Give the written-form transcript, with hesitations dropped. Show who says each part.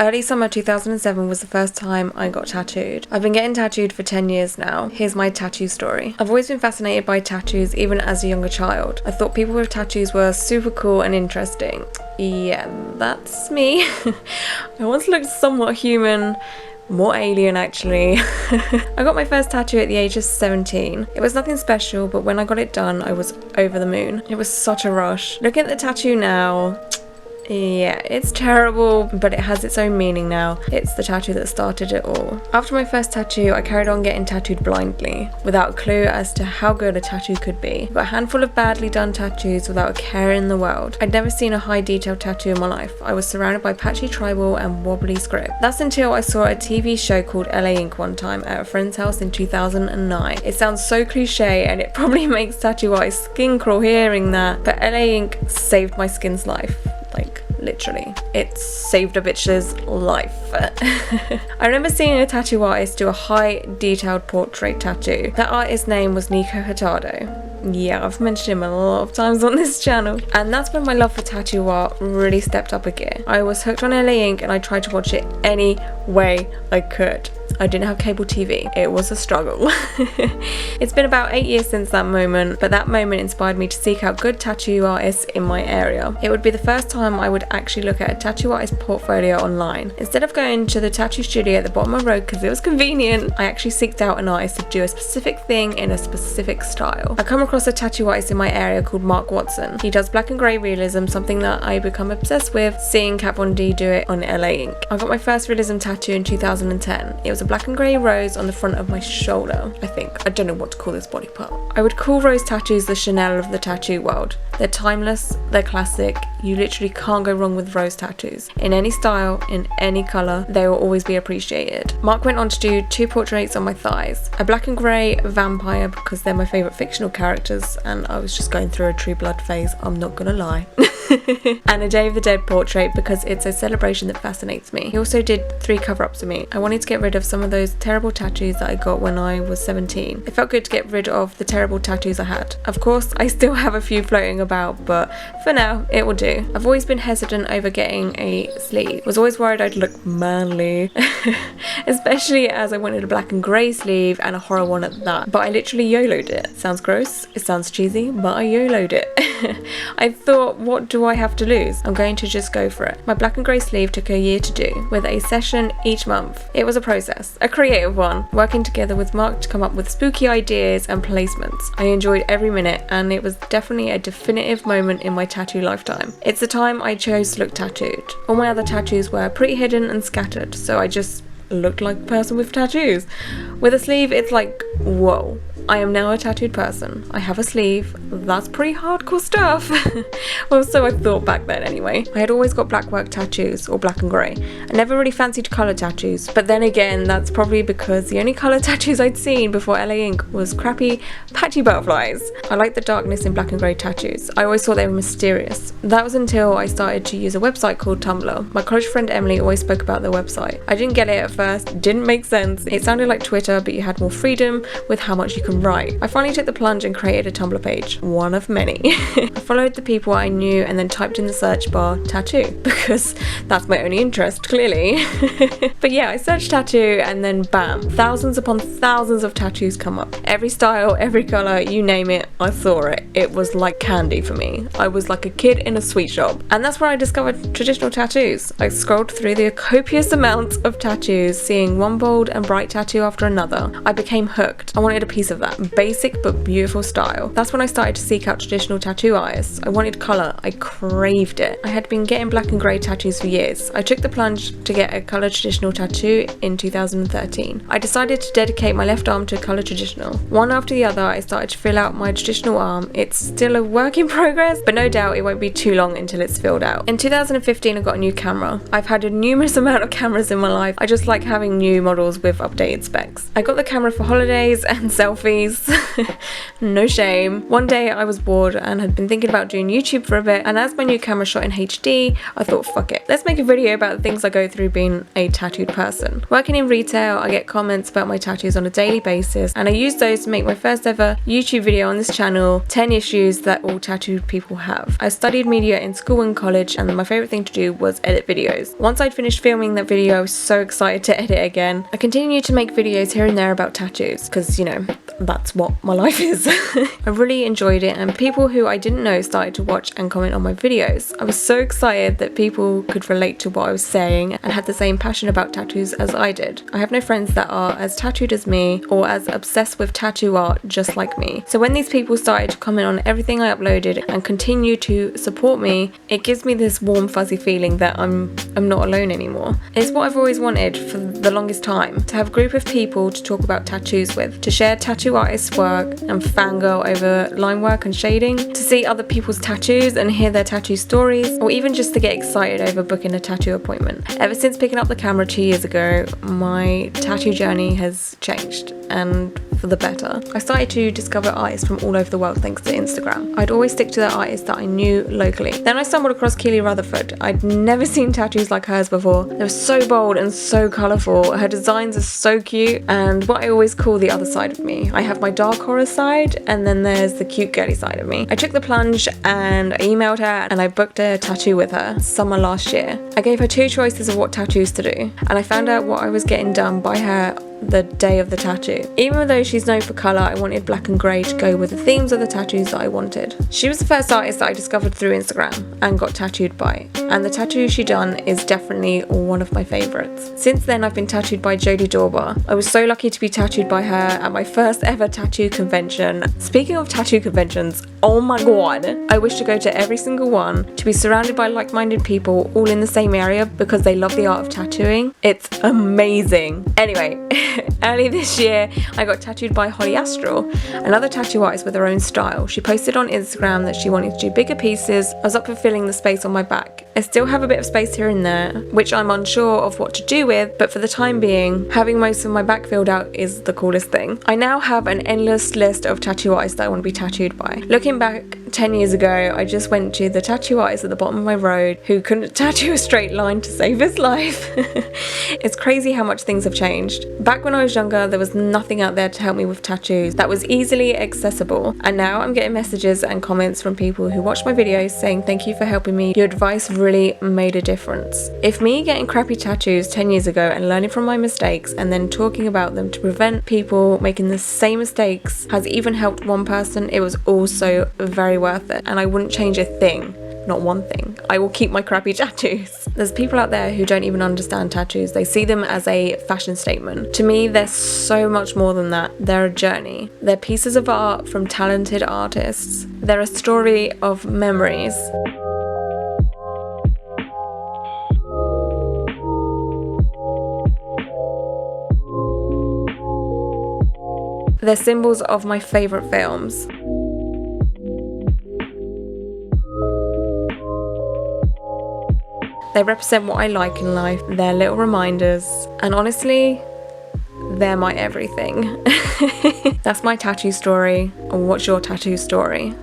Speaker 1: Early summer 2007 was the first time I got tattooed. I've been getting tattooed for 10 years now. Here's my tattoo story. I've always been fascinated by tattoos even as a younger child. I thought people with tattoos were super cool and interesting. Yeah, that's me. I once looked somewhat human. More alien actually. I got my first tattoo at the age of 17. It was nothing special, but when I got it done, I was over the moon. It was such a rush. Looking at the tattoo now, yeah, it's terrible, but it has its own meaning now. It's the tattoo that started it all. After my first tattoo, I carried on getting tattooed blindly, without a clue as to how good a tattoo could be. I've got a handful of badly done tattoos without a care in the world. I'd never seen a high detail tattoo in my life. I was surrounded by patchy tribal and wobbly script. That's until I saw a TV show called LA Ink one time at a friend's house in 2009. It sounds so cliche and it probably makes tattoo artists skin crawl hearing that, but LA Ink saved my skin's life. Like, literally. It saved a bitch's life. I remember seeing a tattoo artist do a high detailed portrait tattoo. That artist's name was Nico Hurtado. Yeah, I've mentioned him a lot of times on this channel. And that's when my love for tattoo art really stepped up a gear. I was hooked on LA Ink and I tried to watch it any way I could. I didn't have cable TV. It was a struggle. It's been about 8 years since that moment, but that moment inspired me to seek out good tattoo artists in my area. It would be the first time I would actually look at a tattoo artist portfolio online. Instead of going to the tattoo studio at the bottom of the road because it was convenient, I actually seeked out an artist to do a specific thing in a specific style. I come across a tattoo artist in my area called Mark Watson. He does black and grey realism, something that I become obsessed with, seeing Kat Von D do it on LA Ink. I got my first realism tattoo in 2010. It was a black and grey rose on the front of my shoulder, I think. I don't know what to call this body part. I would call rose tattoos the Chanel of the tattoo world. They're timeless, they're classic, you literally can't go wrong with rose tattoos. In any style, in any colour, they will always be appreciated. Mark went on to do 2 portraits on my thighs. A black and grey vampire because they're my favourite fictional characters and I was just going through a True Blood phase, I'm not gonna lie. And a Day of the Dead portrait because it's a celebration that fascinates me. He also did 3 cover-ups of me. I wanted to get rid of some of those terrible tattoos that I got when I was 17. It felt good to get rid of the terrible tattoos I had. Of course, I still have a few floating about, but for now, it will do. I've always been hesitant over getting a sleeve. Was always worried I'd look manly, especially as I wanted a black and grey sleeve and a horror one at that. But I literally YOLO'd it. Sounds gross, it sounds cheesy, but I YOLO'd it. I thought, what do I have to lose? I'm going to just go for it. My black and grey sleeve took a year to do, with a session each month. It was a process, a creative one, working together with Mark to come up with spooky ideas and placements. I enjoyed every minute and it was definitely a definitive moment in my tattoo lifetime. It's the time I chose to look tattooed. All my other tattoos were pretty hidden and scattered, so I just looked like a person with tattoos. With a sleeve, it's like, whoa. I am now a tattooed person. I have a sleeve. That's pretty hardcore stuff. Well, so I thought back then anyway. I had always got black work tattoos, or black and grey. I never really fancied colour tattoos, but then again, that's probably because the only colour tattoos I'd seen before LA Ink was crappy, patchy butterflies. I liked the darkness in black and grey tattoos. I always thought they were mysterious. That was until I started to use a website called Tumblr. My college friend Emily always spoke about the website. I didn't get it at first, it didn't make sense. It sounded like Twitter, but you had more freedom with how much you can write. I finally took the plunge and created a Tumblr page, one of many. I followed the people I knew and then typed in the search bar tattoo because that's my only interest, clearly. But yeah, I searched tattoo and then bam, thousands upon thousands of tattoos come up. Every style, every colour, you name it, I saw it. It was like candy for me. I was like a kid in a sweet shop. And that's where I discovered traditional tattoos. I scrolled through the copious amounts of tattoos, seeing one bold and bright tattoo after another. I became hooked. I wanted a piece of that. Basic but beautiful style. That's when I started to seek out traditional tattoo artists. I wanted colour. I craved it. I had been getting black and grey tattoos for years. I took the plunge to get a colour traditional tattoo in 2013. I decided to dedicate my left arm to colour traditional. One after the other, I started to fill out my traditional arm. It's still a work in progress, but no doubt it won't be too long until it's filled out. In 2015, I got a new camera. I've had a numerous amount of cameras in my life. I just like having new models with updated specs. I got the camera for holidays and selfies selfies. No shame. One day I was bored and had been thinking about doing YouTube for a bit, and as my new camera shot in HD, I thought, fuck it, let's make a video about the things I go through being a tattooed person. Working in retail, I get comments about my tattoos on a daily basis, and I use those to make my first ever YouTube video on this channel, 10 issues that all tattooed people have. I studied media in school and college, and my favourite thing to do was edit videos. Once I'd finished filming that video, I was so excited to edit again. I continued to make videos here and there about tattoos, because, you know, that's what my life is. I really enjoyed it, and people who I didn't know started to watch and comment on my videos. I was so excited that people could relate to what I was saying and had the same passion about tattoos as I did. I have no friends that are as tattooed as me or as obsessed with tattoo art just like me. So when these people started to comment on everything I uploaded and continue to support me, it gives me this warm fuzzy feeling that I'm not alone anymore. It's what I've always wanted for the longest time, to have a group of people to talk about tattoos with, to share tattoo artists' work and fangirl over line work and shading, to see other people's tattoos and hear their tattoo stories, or even just to get excited over booking a tattoo appointment. Ever since picking up the camera 2 years ago, my tattoo journey has changed, and for the better. I started to discover artists from all over the world thanks to Instagram. I'd always stick to the artists that I knew locally. Then I stumbled across Rutherford. I'd never seen tattoos like hers before. They were so bold and so colourful. Her designs are so cute, and what I always call the other side of me. I have my dark horror side, and then there's the cute girly side of me. I took the plunge and I emailed her and I booked a tattoo with her summer last year. I gave her 2 choices of what tattoos to do, and I found out what I was getting done by her the day of the tattoo. Even though she's known for colour, I wanted black and grey to go with the themes of the tattoos that I wanted. She was the first artist that I discovered through Instagram and got tattooed by, and the tattoo she done is definitely one of my favourites. Since then I've been tattooed by Jodie Dorber. I was so lucky to be tattooed by her at my first ever tattoo convention. Speaking of tattoo conventions, oh my god, I wish to go to every single one, to be surrounded by like-minded people all in the same area because they love the art of tattooing. It's amazing. Anyway, early this year I got tattooed by Holly Astral, another tattoo artist with her own style. She posted on Instagram that she wanted to do bigger pieces. I was up for filling the space on my back. I still have a bit of space here and there, which I'm unsure of what to do with, but for the time being, having most of my back filled out is the coolest thing. I now have an endless list of tattoo artists that I want to be tattooed by. Looking back 10 years ago, I just went to the tattoo artist at the bottom of my road who couldn't tattoo a straight line to save his life. It's crazy how much things have changed. Back when I was younger, there was nothing out there to help me with tattoos that was easily accessible, and now I'm getting messages and comments from people who watch my videos saying thank you for helping me, your advice really made a difference. If me getting crappy tattoos 10 years ago and learning from my mistakes and then talking about them to prevent people making the same mistakes has even helped one person, it was also very worth it, and I wouldn't change a thing. Not one thing. I will keep my crappy tattoos. There's people out there who don't even understand tattoos. They see them as a fashion statement. To me, they're so much more than that. They're a journey. They're pieces of art from talented artists. They're a story of memories. They're symbols of my favourite films. They represent what I like in life. They're little reminders, and honestly, they're my everything. That's my tattoo story. What's your tattoo story?